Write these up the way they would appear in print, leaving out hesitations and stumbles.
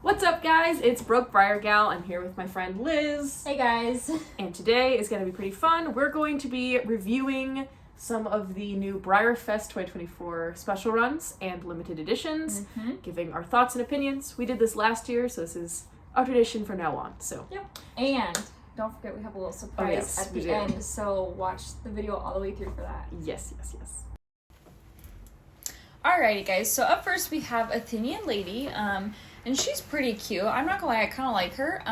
What's up, guys? It's Brooke Gal. I'm here with my friend Liz. Hey, guys. And today is going to be pretty fun. We're going to be reviewing some of the new Breyerfest 2024 special runs and limited editions, giving our thoughts and opinions. We did this last year, so this is our tradition from now on. So. Yep. And don't forget we have a little surprise at the end, so watch the video all the way through for that. Yes. Alrighty, guys. So up first we have Athenian Lady, and she's pretty cute. I'm not gonna lie, I kind of like her.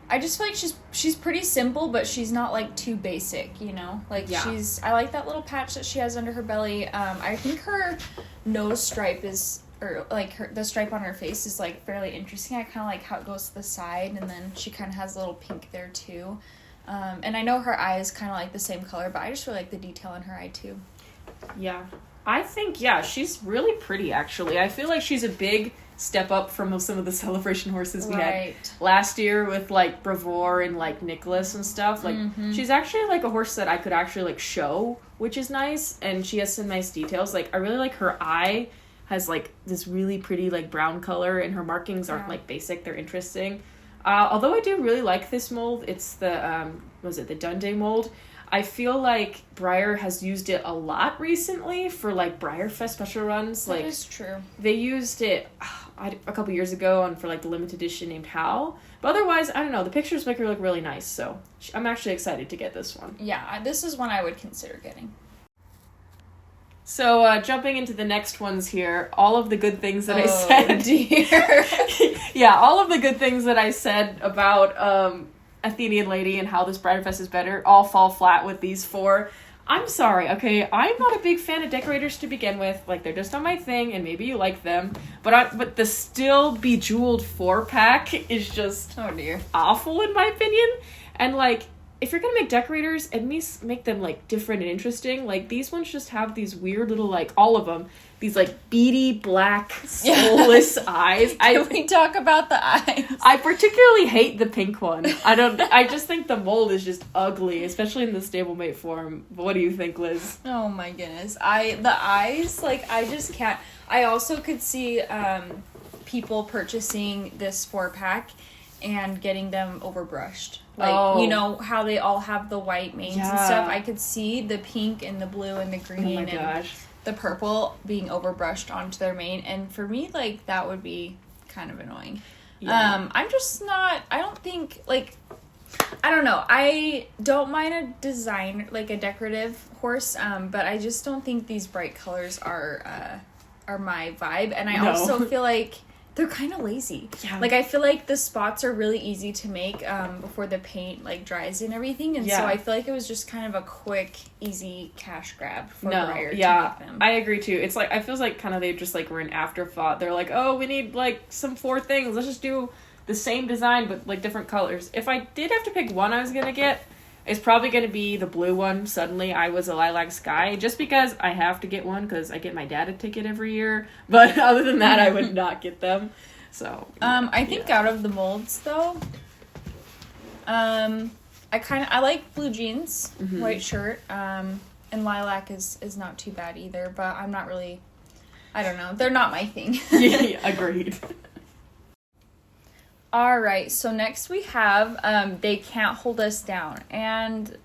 I just feel like she's pretty simple, but she's not like too basic, you know. Like I like that little patch that she has under her belly. I think her nose stripe the stripe on her face is like fairly interesting. I kind of like how it goes to the side, and then she kind of has a little pink there too. And I know her eye is kind of like the same color, but I just really like the detail in her eye too. Yeah. I think, she's really pretty, actually. I feel like she's a big step up from some of the celebration horses we had last year with, like, Brevor and, like, Nicholas and stuff. Like, she's actually, like, a horse that I could actually, like, show, which is nice. And she has some nice details. Like, I really like her eye has, like, this really pretty, like, brown color. And her markings aren't, like, basic. They're interesting. Although I do really like this mold. It's the, the Dundee mold. I feel like Breyer has used it a lot recently for, like, Breyerfest special runs. That is true. They used it a couple years ago for, like, the limited edition named Hal. But otherwise, I don't know. The pictures make her look really nice, so I'm actually excited to get this one. Yeah, this is one I would consider getting. So, jumping into the next ones here, all of the good things that I said. Dear. Yeah, all of the good things that I said about, Athenian Lady and how this Breyerfest is better all fall flat with these four. I'm sorry, okay? I'm not a big fan of decorators to begin with. Like, they're just not my thing, and maybe you like them. But the still Bejweled 4-pack is just awful in my opinion. And, like, if you're gonna make decorators, at least make them, like, different and interesting. Like, these ones just have these weird little, like, all of them, these, like, beady, black, soulless eyes. Can we talk about the eyes? I particularly hate the pink one. I just think the mold is just ugly, especially in the stablemate form. What do you think, Liz? Oh my goodness. The eyes, like, I just can't. I also could see people purchasing this 4-pack and getting them overbrushed. Like, you know, how they all have the white manes and stuff. I could see the pink and the blue and the green and the purple being overbrushed onto their mane. And for me, like, that would be kind of annoying. Yeah. I'm just not, I don't think, like, I don't know. I don't mind a design, like a decorative horse, but I just don't think these bright colors are my vibe. And I also feel like they're kind of lazy. Yeah. Like, I feel like the spots are really easy to make before the paint, like, dries and everything. And so I feel like it was just kind of a quick, easy cash grab for Breyer to make them. I agree, too. It's like, I feels like kind of they just, like, were an afterthought. They're like, oh, we need, like, some 4 things. Let's just do the same design, but, like, different colors. If I did have to pick one I was going to get, it's probably going to be the blue one. Suddenly, I was a Lilac Sky, just because I have to get one, because I get my dad a ticket every year. But other than that, I would not get them. So, I think out of the molds, though, I like blue jeans, white shirt, and lilac is not too bad either, but I'm not really, I don't know, they're not my thing. Yeah, agreed. All right, so next we have They Can't Hold Us Down, and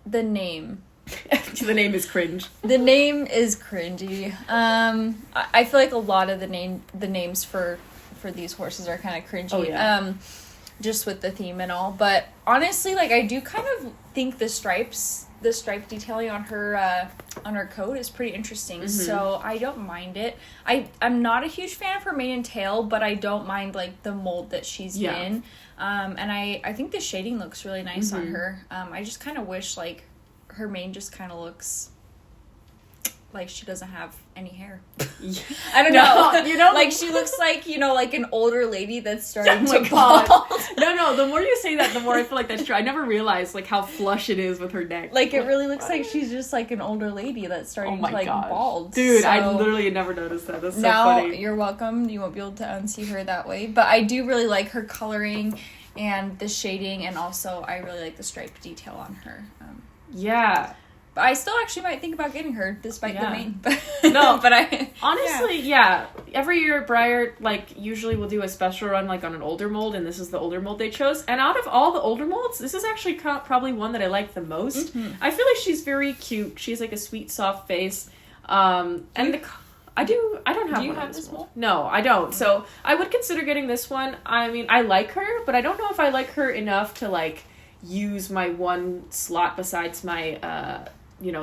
the name. The name is Cringe. The name is cringy. I feel like a lot of the names for these horses are kind of cringy. Oh, yeah. Just with the theme and all. But honestly, like, I do kind of think the stripe detailing on her coat is pretty interesting. So I don't mind it. I'm not a huge fan of her mane and tail, but I don't mind, like, the mold that she's in. And I think the shading looks really nice on her. I just kind of wish, like, her mane just kind of looks like she doesn't have any hair. I don't know. You know, like, she looks like, you know, like an older lady that's starting to bald. No, the more you say that, the more I feel like that's true. I never realized, like, how flush it is with her neck. Like, it really looks like she's just, like, an older lady that's starting to, like, bald. Dude, so, I literally never noticed that. That's so funny. Now, you're welcome. You won't be able to unsee her that way. But I do really like her coloring and the shading, and also I really like the stripe detail on her. Yeah. But I still actually might think about getting her, despite the mane. No, but I... Honestly, every year Breyer, like, usually will do a special run, like, on an older mold, and this is the older mold they chose. And out of all the older molds, this is actually probably one that I like the most. Mm-hmm. I feel like she's very cute. She's, like, a sweet, soft face. I don't have Do you one have this mold? No, I don't. So I would consider getting this one. I mean, I like her, but I don't know if I like her enough to, like, use my one slot besides my,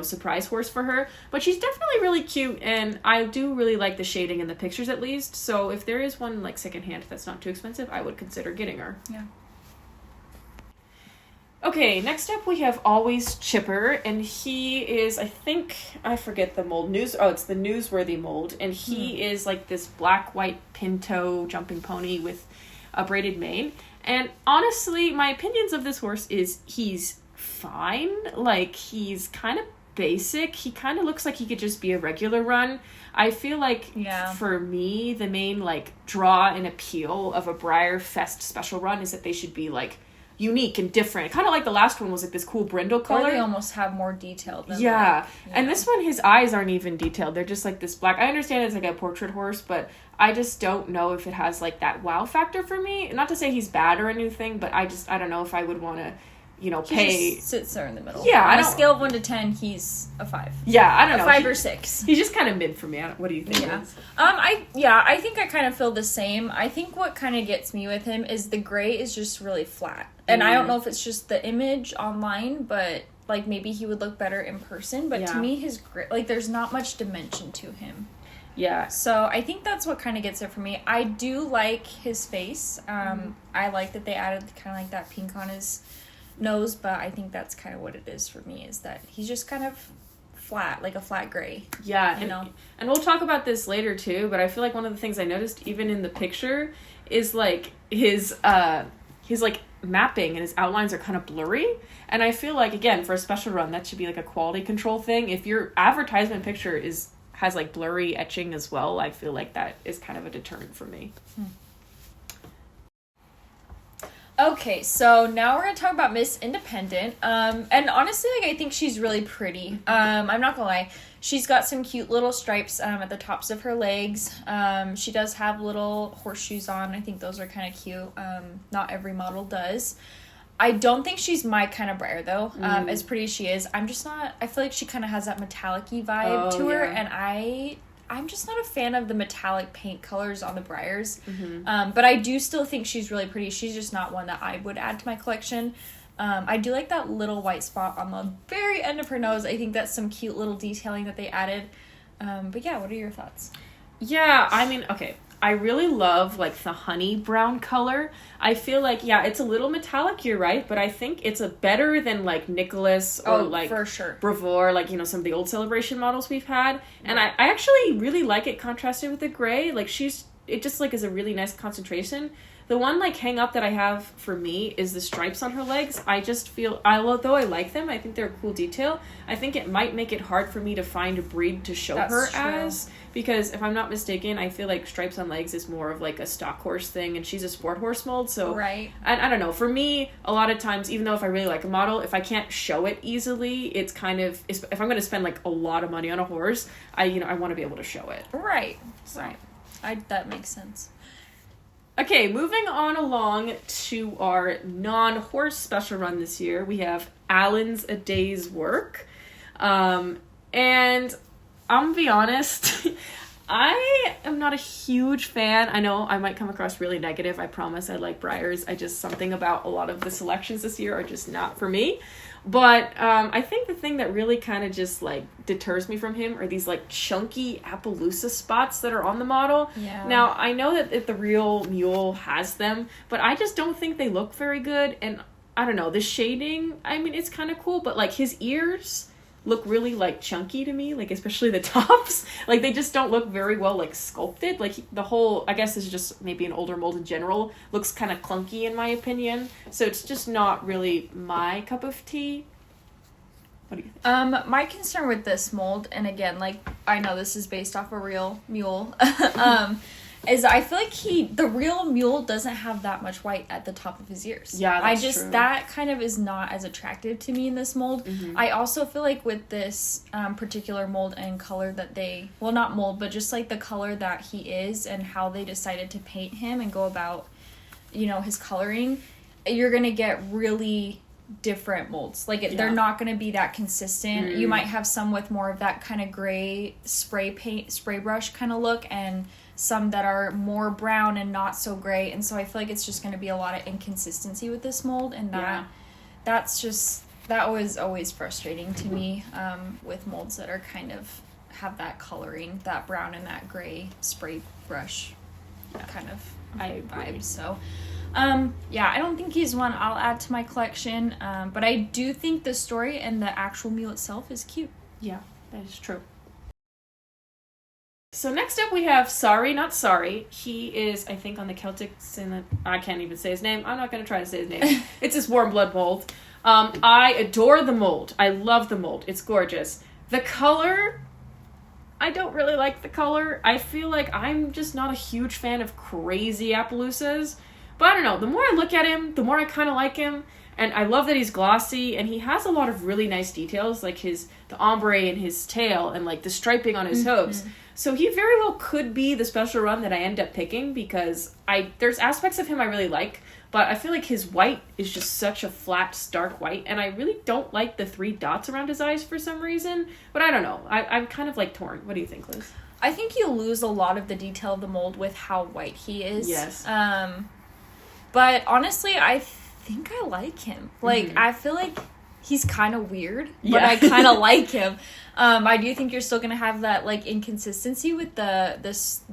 surprise horse for her. But she's definitely really cute, and I do really like the shading in the pictures at least. So if there is one, like, secondhand that's not too expensive, I would consider getting her. Yeah. Okay, next up we have Always Chipper, and he is, I forget the mold. It's the Newsworthy mold, and he is like this black-white pinto jumping pony with a braided mane. And honestly, my opinions of this horse is he's fine. Like, he's kind of basic. He kind of looks like he could just be a regular run. I feel like, for me, the main, like, draw and appeal of a Breyerfest special run is that they should be, like, unique and different. Kind of like the last one was like this cool brindle color. Or they almost have more detail than And this one, his eyes aren't even detailed. They're just like this black. I understand it's like a portrait horse, but I just don't know if it has like that wow factor for me. Not to say he's bad or anything, but I don't know if I would want to, pay. He just sits there in the middle. Yeah, on a scale of 1 to 10, he's a 5. Yeah, I don't know. 5 or 6. He's just kind of mid for me. What do you think? I think I kind of feel the same. I think what kind of gets me with him is the gray is just really flat. And I don't know if it's just the image online, but like maybe he would look better in person. But to me, his gray, like there's not much dimension to him. Yeah. So I think that's what kind of gets it for me. I do like his face. I like that they added kind of like that pink on his nose, but I think that's kind of what it is for me, is that he's just kind of flat, like a flat gray. Yeah, and we'll talk about this later too, but I feel like one of the things I noticed even in the picture is like his like mapping and his outlines are kind of blurry, and I feel like, again, for a special run, that should be like a quality control thing. If your advertisement picture has like blurry etching as well, I feel like that is kind of a deterrent for me. Okay, so now we're gonna talk about Miss Independent. And honestly, like, I think she's really pretty. I'm not gonna lie. She's got some cute little stripes at the tops of her legs. She does have little horseshoes on. I think those are kind of cute. Not every model does. I don't think she's my kind of Breyer, though. As pretty as she is, I'm just not... I feel like she kind of has that metallic-y vibe to her, and I'm just not a fan of the metallic paint colors on the Breyers. But I do still think she's really pretty. She's just not one that I would add to my collection. I do like that little white spot on the very end of her nose. I think that's some cute little detailing that they added. But yeah, what are your thoughts? Yeah, I mean, okay. I really love, like, the honey brown color. I feel like, it's a little metallic, you're right, but I think it's a better than, like, Nicholas or, like, for sure. Brevor, like, some of the old Celebration models we've had. And I actually really like it contrasted with the gray. Like, it just, like, is a really nice concentration. The one, like, hang-up that I have for me is the stripes on her legs. I just feel, although I like them, I think they're a cool detail, I think it might make it hard for me to find a breed to show her as. Because if I'm not mistaken, I feel like stripes on legs is more of, like, a stock horse thing, and she's a sport horse mold, so... Right. I don't know. For me, a lot of times, even though if I really like a model, if I can't show it easily, it's kind of... If I'm going to spend, like, a lot of money on a horse, I want to be able to show it. Right. So. Right. That makes sense. Okay, moving on along to our non-horse special run this year, we have Alan's A Day's Work. And I'm gonna be honest, I am not a huge fan. I know I might come across really negative. I promise I like Breyers. Something about a lot of the selections this year are just not for me. But I think the thing that really kind of just, like, deters me from him are these, like, chunky Appaloosa spots that are on the model. Yeah. Now, I know that the real Mule has them, but I just don't think they look very good. And I don't know, the shading, I mean, it's kind of cool, but, like, his ears look really, like, chunky to me, like, especially the tops. Like, they just don't look very well, like, sculpted. Like, the whole, I guess this is just maybe an older mold in general, looks kind of clunky in my opinion. So it's just not really my cup of tea. What do you think? My concern with this mold, and again, like, I know this is based off a real mule, is I feel like the real Mule doesn't have that much white at the top of his ears. Yeah, that's true. That kind of is not as attractive to me in this mold. Mm-hmm. I also feel like with this particular mold and color that well, not mold, but just like the color that he is and how they decided to paint him and go about, his coloring, you're going to get really different molds. Like they're not going to be that consistent. You might have some with more of that kind of gray spray brush kind of look, and some that are more brown and not so gray. And so I feel like it's just going to be a lot of inconsistency with this mold, and that was always frustrating to me with molds that are kind of have that coloring, that brown and that gray spray brush kind of vibe. So I don't think he's one I'll add to my collection, but I do think the story and the actual Mule itself is cute. Yeah, that is true. So next up we have Sorryi Not Sorry. He is, I think, on the Celtic I can't even say his name. I'm not going to try to say his name. It's his warm blood mold. I adore the mold. I love the mold. It's gorgeous. The color, I don't really like the color. I feel like I'm just not a huge fan of crazy Appaloosas. But I don't know. The more I look at him, the more I kind of like him. And I love that he's glossy, and he has a lot of really nice details, like the ombre in his tail and like the striping on his hooves. So he very well could be the special run that I end up picking, because there's aspects of him I really like, but I feel like his white is just such a flat, stark white, and I really don't like the 3 dots around his eyes for some reason. But I don't know. I'm kind of like torn. What do you think, Liz? I think you lose a lot of the detail of the mold with how white he is. Yes. But honestly, I think I like him. Like, I feel like he's kind of weird, but I kind of like him. I do think you're still gonna have that like inconsistency with the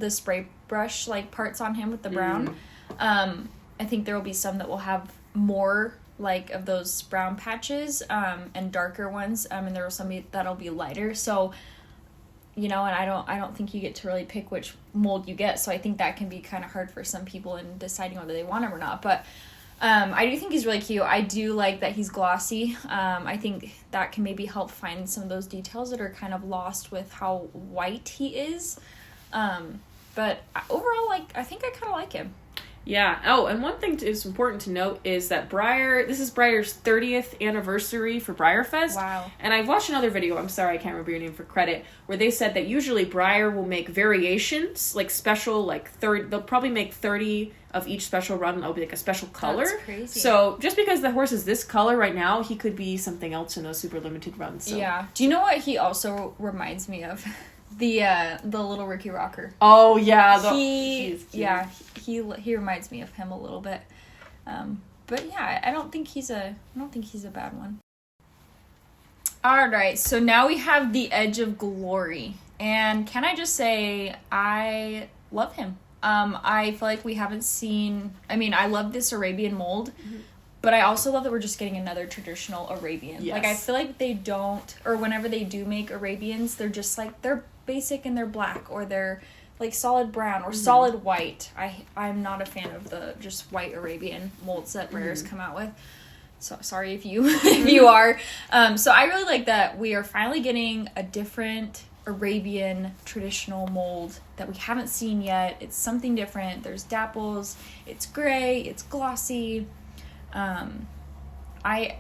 spray brush like parts on him with the brown. I think there will be some that will have more like of those brown patches and darker ones, and there will some that'll be lighter. So and I don't think you get to really pick which mold you get. So I think that can be kind of hard for some people in deciding whether they want him or not. But I do think he's really cute. I do like that he's glossy. I think that can maybe help find some of those details that are kind of lost with how white he is. But overall, I think I kind of like him. Yeah. Oh, and one thing is important to note is that this is Breyer's 30th anniversary for Breyerfest. Wow. And I've watched another video, I'm sorry, I can't remember your name for credit, where they said that usually Breyer will make variations, like special, they'll probably make 30 of each special run, and it'll be like a special color. That's crazy. So just because the horse is this color right now, he could be something else in those super limited runs. So. Yeah. Do you know what he also reminds me of? The little Ricky Rocker. Oh yeah, he reminds me of him a little bit. But yeah, I don't think he's a bad one. All right, so now we have the Edge of Glory, and can I just say I love him. I feel like we haven't seen. I mean, I love this Arabian mold. But I also love that we're just getting another traditional Arabian. Yes. Like, I feel like they don't, or whenever they do make Arabians, they're just like, they're basic and they're black, or they're like solid brown or solid white. I'm not a fan of the just white Arabian molds that Breyer's come out with. So sorry if you if you are. So I really like that we are finally getting a different Arabian traditional mold that we haven't seen yet. It's something different. There's dapples. It's gray. It's glossy. I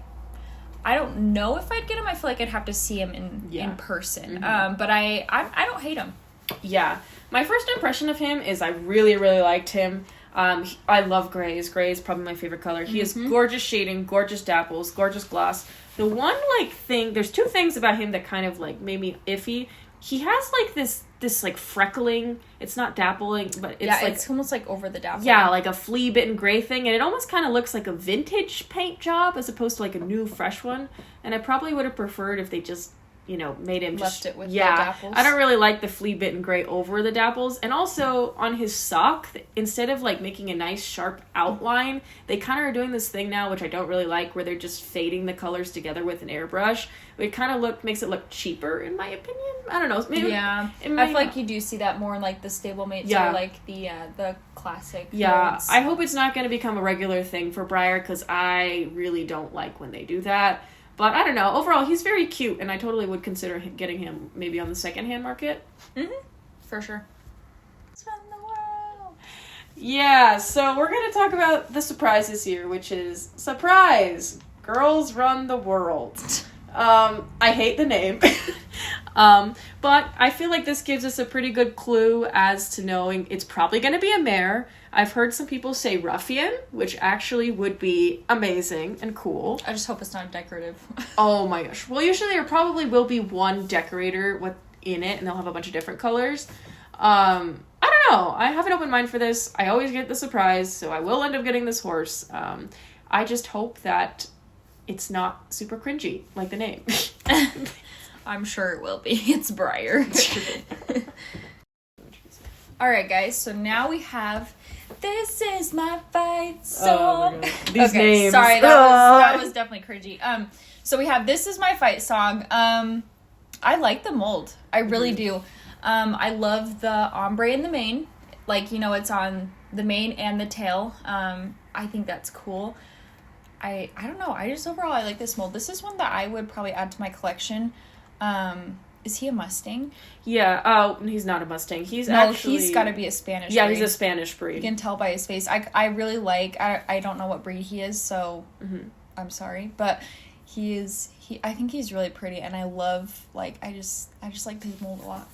don't know if I'd get him. I feel like I'd have to see him in person. But I don't hate him. Yeah. My first impression of him is I really, really liked him. I love grays. Gray is probably my favorite color. He has gorgeous shading, gorgeous dapples, gorgeous gloss. The one, there's 2 things about him that kind of, made me iffy. He has, this freckling. It's not dappling, but it's it's almost over the dapple. Yeah, like a flea-bitten gray thing, and it almost kind of looks like a vintage paint job as opposed to, a new, fresh one. And I probably would have preferred if they just, made him left it with the dapples. I don't really like the flea-bitten gray over the dapples. And also, on his sock, instead of, making a nice, sharp outline, they kind of are doing this thing now, which I don't really like, where they're just fading the colors together with an airbrush. It kind of makes it look cheaper, in my opinion. I don't know. Maybe, I feel like you do see that more in, the stablemates or, the classic molds. I hope it's not going to become a regular thing for Breyer, because I really don't like when they do that. But I don't know. Overall, he's very cute, and I totally would consider getting him maybe on the second-hand market. For sure. Spend the world. Yeah, so we're going to talk about the surprise this year, which is, surprise! Girls Run the World. I hate the name. But I feel like this gives us a pretty good clue as to knowing it's probably going to be a mare. I've heard some people say ruffian, which actually would be amazing and cool. I just hope it's not decorative. Oh my gosh. Well, usually there probably will be one decorator in it, and they'll have a bunch of different colors. I don't know. I have an open mind for this. I always get the surprise, so I will end up getting this horse. I just hope that it's not super cringy, like the name. I'm sure it will be. It's Breyer. Alright, guys, so now we have This Is My Fight Song. Oh, these names. Sorry, that was definitely cringy. So we have This Is My Fight Song. I like the mold. I really do. I love the ombre in the mane. Like, it's on the mane and the tail. I think that's cool. I don't know. Overall, I like this mold. This is one that I would probably add to my collection. Is he a Mustang? Yeah. Oh, he's not a Mustang. He's got to be a Spanish breed. Yeah, he's a Spanish breed. You can tell by his face. I really like... I don't know what breed he is, so I'm sorry. But I think he's really pretty, and I love... I just like his mold a lot.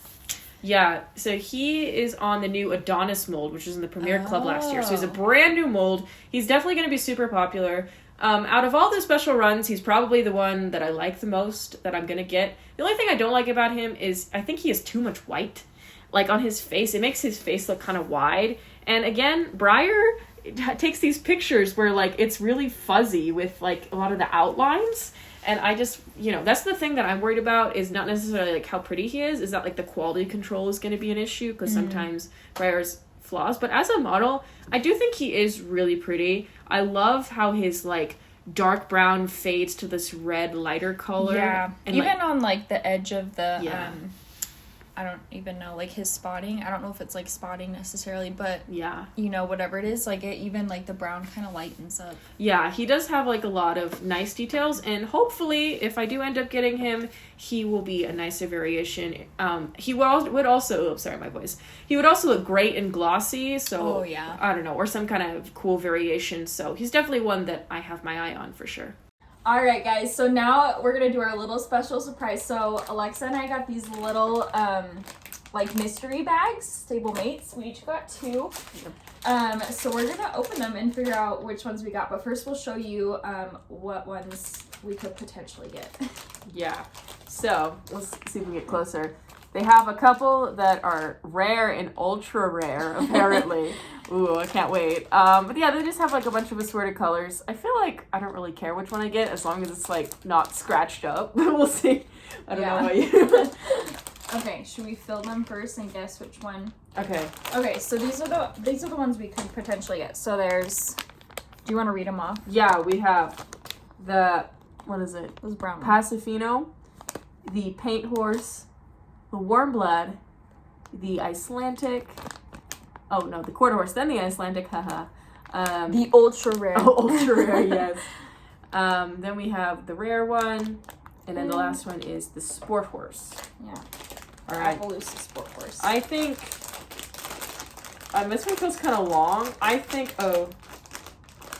Yeah, so he is on the new Adonis mold, which was in the Premier Club last year. So he's a brand new mold. He's definitely going to be super popular. Out of all the special runs, he's probably the one that I like the most, that I'm going to get. The only thing I don't like about him is I think he has too much white. On his face, it makes his face look kind of wide. And again, Breyer takes these pictures where, it's really fuzzy with, a lot of the outlines. And I just, that's the thing that I'm worried about, is not necessarily, how pretty he is that, the quality control is going to be an issue, because sometimes Breyer's flaws. But as a model, I do think he is really pretty. I love how his, dark brown fades to this red lighter color. Yeah, and even on, the edge of the, I don't even know, his spotting. I don't know if it's, spotting necessarily, but, yeah, whatever it is, it even, the brown kind of lightens up. Yeah, he does have, a lot of nice details, and hopefully, if I do end up getting him, he will be a nicer variation. He would also, sorry, my voice. He would also look great and glossy, so, I don't know, or some kind of cool variation, so he's definitely one that I have my eye on for sure. Alright guys, so now we're gonna do our little special surprise. So Alexa and I got these little mystery bags, stable mates. We each got 2. So we're gonna open them and figure out which ones we got, but first we'll show you what ones we could potentially get. Yeah, so let's see if we get closer. They have a couple that are rare and ultra rare, apparently. Ooh, I can't wait. But yeah, they just have a bunch of assorted colors. I feel like I don't really care which one I get, as long as it's not scratched up. We'll see. I don't know about you. Okay, should we fill them first and guess which one? Okay. Okay, so these are the ones we could potentially get. So there's... Do you want to read them off? Yeah, we have the... What is it? Those brown Pacifino, the Paint Horse, the Warm Blood, the Icelandic... Oh, no, the Quarter Horse, then the Icelandic, haha. The ultra rare. Oh, ultra rare, yes. Then we have the rare one, and then the last one is the Sport Horse. Yeah. All right. Appaloosa Sport Horse. I think... this one feels kind of long. I think... Oh,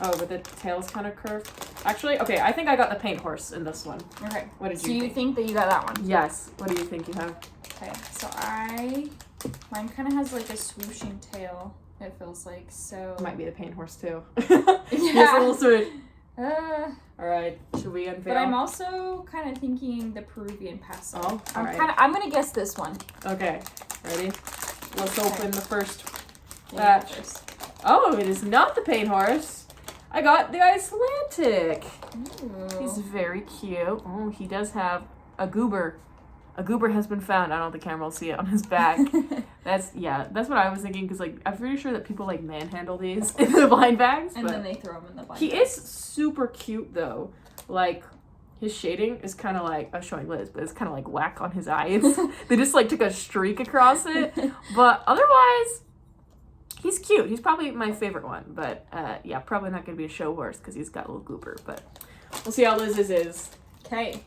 but the tail's kind of curved. Actually, okay, I think I got the Paint Horse in this one. Okay. What did you think? So you think that you got that one? Yes. What do you think you have? Okay, so mine kind of has a swooshing tail, it feels like, so... Might be the Paint Horse, too. Yeah. Yes, a little sort of... Alright, should we unveil? But I'm also kind of thinking the Peruvian Paso. Oh, I'm going to guess this one. Okay, ready? Let's open the first batch. Yeah, Oh, it is not the Paint Horse. I got the Icelandic. Ooh. He's very cute. Oh, he does have a goober. A goober has been found. I don't know if the camera will see it on his back. That's what I was thinking, because I'm pretty sure that people manhandle these in the blind bags. And then they throw them in the blind He bags. is super cute though. His shading is kind of I'm showing Liz, but it's kind of whack on his eyes. They just took a streak across it. But otherwise, he's cute. He's probably my favorite one. But yeah, probably not going to be a show horse because he's got a little goober. But we'll see how Liz's is. Okay.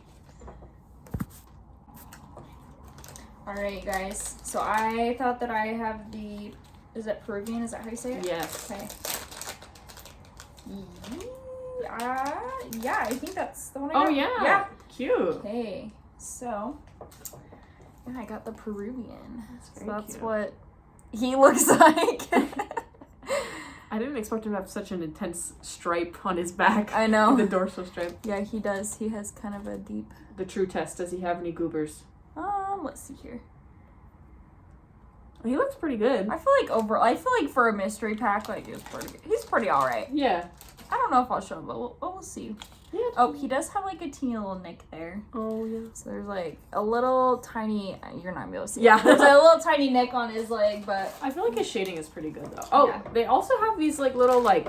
Alright guys, so I thought that I have the is it Peruvian? Is that how you say it? Yes. Okay. Yeah, I think that's the one I got. Oh, yeah. Yeah. Cute. Okay, so, yeah, I got the Peruvian. That's what he looks like. I didn't expect him to have such an intense stripe on his back. I know. The dorsal stripe. Yeah, he does. He has kind of a deep... The true test, does he have any goobers? Let's see here. He looks pretty good. I feel like for a mystery pack, like, he's pretty alright. Yeah. I don't know if I'll show him, but we'll see. Yeah. Oh, he does have, like, a teeny little nick there. Oh, yeah. So there's, like, a little tiny... You're not going to be able to see it. There's a little tiny nick on his leg, but... I feel like his shading is pretty good, though. Oh, They also have these, like, little, like,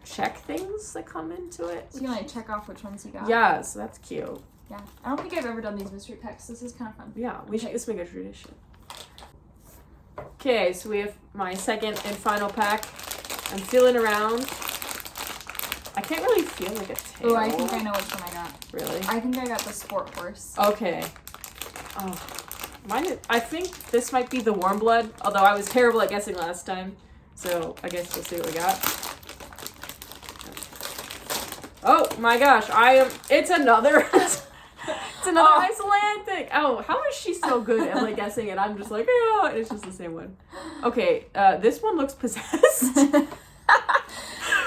check things that come into it. So you can, like, check off which ones you got. Yeah, so that's cute. Yeah. I don't think I've ever done these mystery packs. This is kind of fun. Yeah, we should just make a tradition. Okay, so we have my second and final pack. I'm feeling around. I can't really feel like a tail. Oh, I think I know which one I got. Really? I think I got the sport horse. Okay. Oh, I think this might be the warm blood, although I was terrible at guessing last time. So I guess we'll see what we got. Oh my gosh, it's another... It's another Icelandic. Oh, how is she so good at like guessing it? I'm just like, oh, it's just the same one. Okay, this one looks possessed.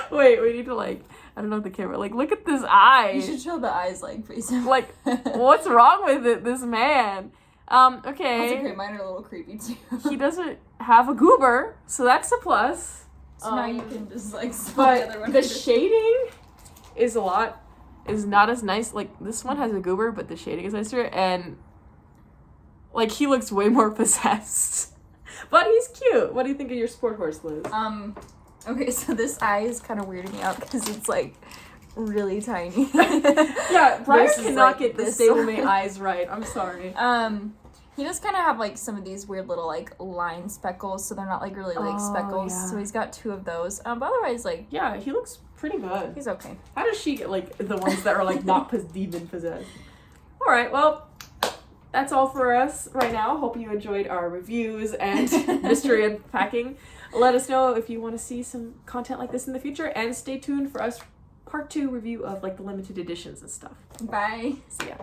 Wait, we need to like, I don't know if the camera, like, look at this eye. You should show the eyes like facing. Like, what's wrong with it, this man? Okay. That's okay, mine are a little creepy too. He doesn't have a goober, so that's a plus. So now you can just like but the other one. The shading is not as nice. Like, this one has a goober, but the shading is nicer, and like he looks way more possessed. But he's cute. What do you think of your sport horse, Liz? Okay, so this eye is kind of weirding me out because it's like really tiny. Yeah, Breyer cannot get the stablemate eyes right. I'm sorry. He does kind of have like some of these weird little like line speckles, so they're not like really like speckles. Yeah. So he's got 2 of those. But otherwise, like, yeah, he looks pretty good. He's okay. How does she get like the ones that are like not demon possessed? All right, well, that's all for us right now. Hope you enjoyed our reviews and mystery unpacking. Let us know if you want to see some content like this in the future, and stay tuned for us part 2 review of like the limited editions and stuff. Bye. See ya.